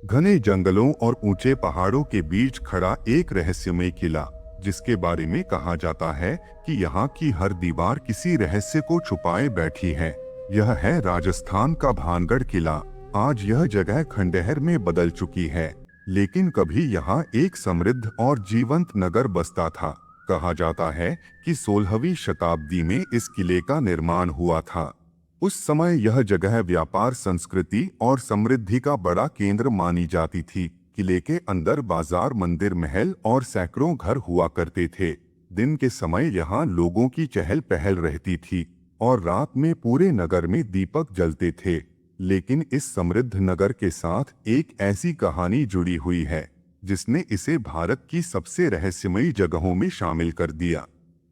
घने जंगलों और ऊंचे पहाड़ों के बीच खड़ा एक रहस्यमय किला, जिसके बारे में कहा जाता है कि यहाँ की हर दीवार किसी रहस्य को छुपाए बैठी है। यह है राजस्थान का भानगढ़ किला। आज यह जगह खंडहर में बदल चुकी है, लेकिन कभी यहाँ एक समृद्ध और जीवंत नगर बसता था। कहा जाता है कि 16वीं शताब्दी में इस किले का निर्माण हुआ था। उस समय यह जगह व्यापार, संस्कृति और समृद्धि का बड़ा केंद्र मानी जाती थी। किले के अंदर बाजार, मंदिर, महल और सैकड़ों घर हुआ करते थे। दिन के समय यहाँ लोगों की चहल पहल रहती थी और रात में पूरे नगर में दीपक जलते थे। लेकिन इस समृद्ध नगर के साथ एक ऐसी कहानी जुड़ी हुई है जिसने इसे भारत की सबसे रहस्यमयी जगहों में शामिल कर दिया।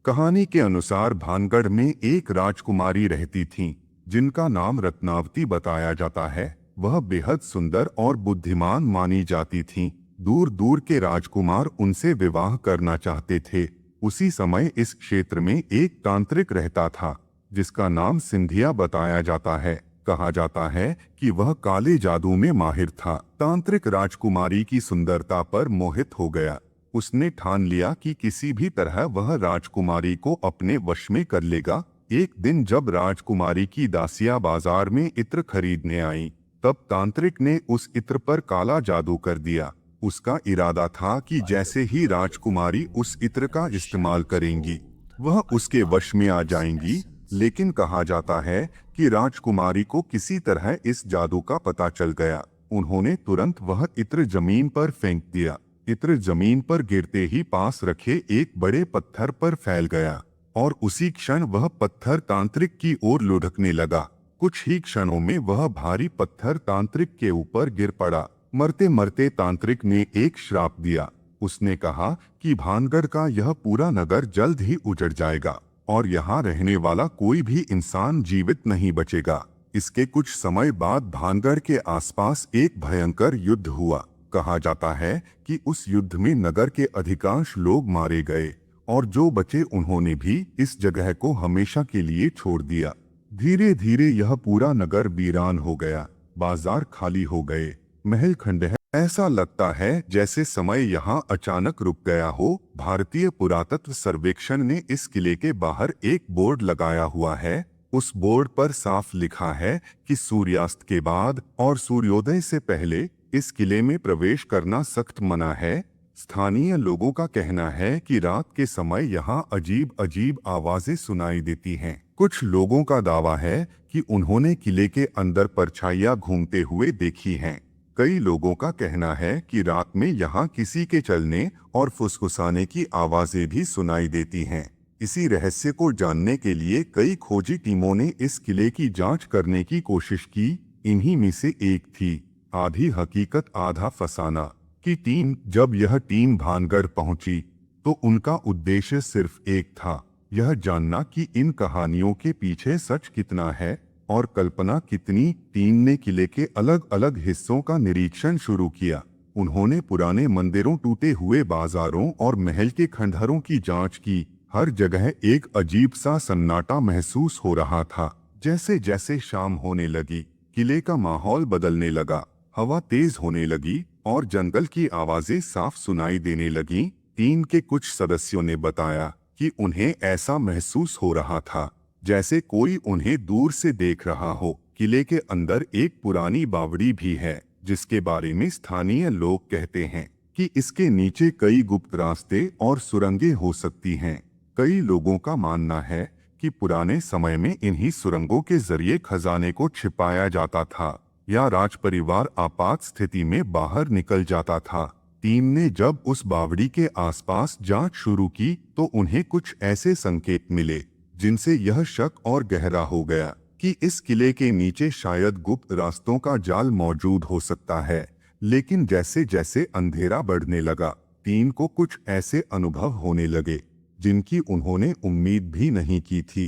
कहानी के अनुसार भानगढ़ में एक राजकुमारी रहती थीं, जिनका नाम रत्नावती बताया जाता है। वह बेहद सुंदर और बुद्धिमान मानी जाती थीं। दूर दूर के राजकुमार उनसे विवाह करना चाहते थे। उसी समय इस क्षेत्र में एक तांत्रिक रहता था, जिसका नाम सिंधिया बताया जाता है। कहा जाता है कि वह काले जादू में माहिर था। तांत्रिक राजकुमारी की सुंदरता पर मोहित हो गया। उसने ठान लिया कि किसी भी तरह वह राजकुमारी को अपने वश में कर लेगा। एक दिन जब राजकुमारी की दासियां बाजार में इत्र खरीदने आईं, तब तांत्रिक ने उस इत्र पर काला जादू कर दिया। उसका इरादा था कि जैसे ही राजकुमारी उस इत्र का इस्तेमाल करेंगी, वह उसके वश में आ जाएंगी। लेकिन कहा जाता है कि राजकुमारी को किसी तरह इस जादू का पता चल गया। उन्होंने तुरंत वह इत्र जमीन पर फेंक दिया। इत्र जमीन पर गिरते ही पास रखे एक बड़े पत्थर पर फैल गया और उसी क्षण वह पत्थर तांत्रिक की ओर लुढ़कने लगा। कुछ ही क्षणों में वह भारी पत्थर तांत्रिक के ऊपर गिर पड़ा। मरते मरते तांत्रिक ने एक श्राप दिया। उसने कहा कि भानगढ़ का यह पूरा नगर जल्द ही उजड़ जाएगा और यहाँ रहने वाला कोई भी इंसान जीवित नहीं बचेगा। इसके कुछ समय बाद भानगढ़ के आसपास एक भयंकर युद्ध हुआ। कहा जाता है कि उस युद्ध में नगर के अधिकांश लोग मारे गए और जो बचे उन्होंने भी इस जगह को हमेशा के लिए छोड़ दिया। धीरे धीरे यह पूरा नगर वीरान हो गया। बाजार खाली हो गए, महल खंडहर। ऐसा लगता है जैसे समय यहाँ अचानक रुक गया हो। भारतीय पुरातत्व सर्वेक्षण ने इस किले के बाहर एक बोर्ड लगाया हुआ है। उस बोर्ड पर साफ लिखा है कि सूर्यास्त के बाद और सूर्योदय से पहले इस किले में प्रवेश करना सख्त मना है। स्थानीय लोगों का कहना है कि रात के समय यहाँ अजीब अजीब आवाजें सुनाई देती हैं। कुछ लोगों का दावा है कि उन्होंने किले के अंदर परछाइयां घूमते हुए देखी हैं। कई लोगों का कहना है कि रात में यहाँ किसी के चलने और फुसफुसाने की आवाजें भी सुनाई देती हैं। इसी रहस्य को जानने के लिए कई खोजी टीमों ने इस किले की जांच करने की कोशिश की। इन्हीं में से एक थी आधी हकीकत आधा फसाना की टीम। जब यह टीम भानगढ़ पहुंची तो उनका उद्देश्य सिर्फ एक था, यह जानना कि इन कहानियों के पीछे सच कितना है और कल्पना कितनी। टीम ने किले के अलग अलग हिस्सों का निरीक्षण शुरू किया। उन्होंने पुराने मंदिरों, टूटे हुए बाजारों और महल के खंडहरों की जांच की। हर जगह एक अजीब सा सन्नाटा महसूस हो रहा था। जैसे जैसे शाम होने लगी, किले का माहौल बदलने लगा। हवा तेज होने लगी और जंगल की आवाजें साफ सुनाई देने लगीं। टीम के कुछ सदस्यों ने बताया कि उन्हें ऐसा महसूस हो रहा था जैसे कोई उन्हें दूर से देख रहा हो। किले के अंदर एक पुरानी बावड़ी भी है, जिसके बारे में स्थानीय लोग कहते हैं कि इसके नीचे कई गुप्त रास्ते और सुरंगें हो सकती हैं। कई लोगों का मानना है कि पुराने समय में इन्हीं सुरंगों के जरिए खजाने को छिपाया जाता था या राजपरिवार आपात स्थिति में बाहर निकल जाता था। टीम ने जब उस बावड़ी के आसपास जांच शुरू की तो उन्हें कुछ ऐसे संकेत मिले जिनसे यह शक और गहरा हो गया कि इस किले के नीचे शायद गुप्त रास्तों का जाल मौजूद हो सकता है। लेकिन जैसे जैसे अंधेरा बढ़ने लगा, टीम को कुछ ऐसे अनुभव होने लगे जिनकी उन्होंने उम्मीद भी नहीं की थी।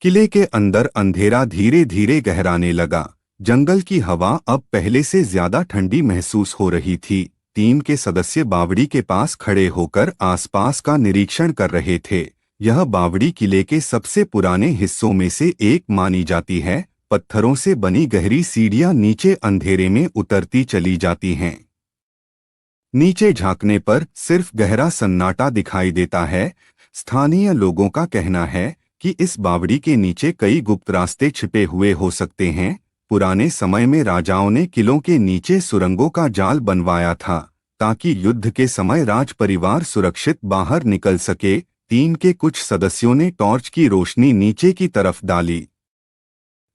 किले के अंदर अंधेरा धीरे धीरे गहराने लगा। जंगल की हवा अब पहले से ज्यादा ठंडी महसूस हो रही थी। टीम के सदस्य बावड़ी के पास खड़े होकर आसपास का निरीक्षण कर रहे थे। यह बावड़ी किले के सबसे पुराने हिस्सों में से एक मानी जाती है पत्थरों से बनी गहरी सीढ़ियां नीचे अंधेरे में उतरती चली जाती हैं। नीचे झांकने पर सिर्फ गहरा सन्नाटा दिखाई देता है। स्थानीय लोगों का कहना है कि इस बावड़ी के नीचे कई गुप्त रास्ते छिपे हुए हो सकते हैं। पुराने समय में राजाओं ने किलों के नीचे सुरंगों का जाल बनवाया था ताकि युद्ध के समय राज परिवार सुरक्षित बाहर निकल सके। टीम के कुछ सदस्यों ने टॉर्च की रोशनी नीचे की तरफ डाली,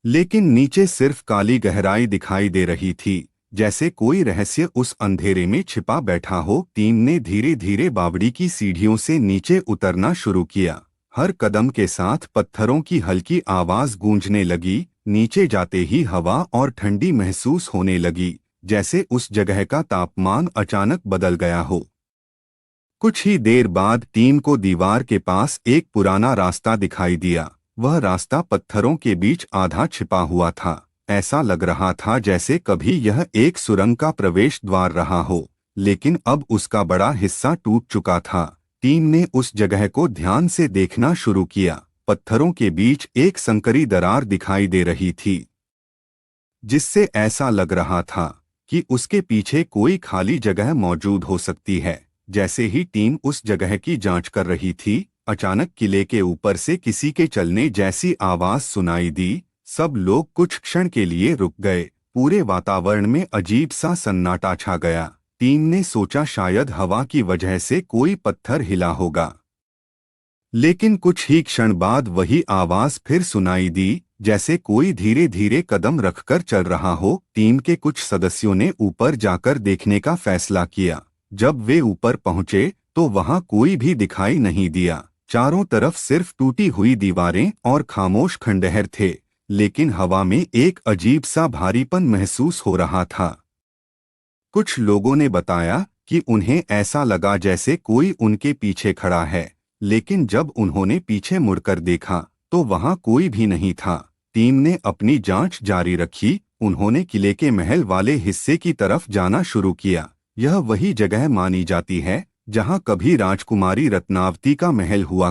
लेकिन नीचे सिर्फ काली गहराई दिखाई दे रही थी, जैसे कोई रहस्य उस अंधेरे में छिपा बैठा हो। टीम ने धीरे धीरे बावड़ी की सीढ़ियों से नीचे उतरना शुरू किया। हर कदम के साथ पत्थरों की हल्की आवाज गूंजने लगी। नीचे जाते ही हवा और ठंडी महसूस होने लगी, जैसे उस जगह का तापमान अचानक बदल गया हो। कुछ ही देर बाद टीम को दीवार के पास एक पुराना रास्ता दिखाई दिया। वह रास्ता पत्थरों के बीच आधा छिपा हुआ था। ऐसा लग रहा था जैसे कभी यह एक सुरंग का प्रवेश द्वार रहा हो, लेकिन अब उसका बड़ा हिस्सा टूट चुका था। टीम ने उस जगह को ध्यान से देखना शुरू किया। पत्थरों के बीच एक संकरी दरार दिखाई दे रही थी, जिससे ऐसा लग रहा था कि उसके पीछे कोई खाली जगह मौजूद हो सकती है। जैसे ही टीम उस जगह की जांच कर रही थी, अचानक किले के ऊपर से किसी के चलने जैसी आवाज सुनाई दी। सब लोग कुछ क्षण के लिए रुक गए। पूरे वातावरण में अजीब सा सन्नाटा छा गया। टीम ने सोचा शायद हवा की वजह से कोई पत्थर हिला होगा, लेकिन कुछ ही क्षण बाद वही आवाज फिर सुनाई दी, जैसे कोई धीरे धीरे कदम रखकर चल रहा हो। टीम के कुछ सदस्यों ने ऊपर जाकर देखने का फैसला किया। जब वे ऊपर पहुंचे तो वहां कोई भी दिखाई नहीं दिया। चारों तरफ सिर्फ टूटी हुई दीवारें और खामोश खंडहर थे, लेकिन हवा में एक अजीब सा भारीपन महसूस हो रहा था। कुछ लोगों ने बताया कि उन्हें ऐसा लगा जैसे कोई उनके पीछे खड़ा है, लेकिन जब उन्होंने पीछे मुड़कर देखा तो वहां कोई भी नहीं था। टीम ने अपनी जांच जारी रखी। उन्होंने किले के महल वाले हिस्से की तरफ जाना शुरू किया। यह वही जगह मानी जाती है जहां कभी राजकुमारी रत्नावती का महल हुआ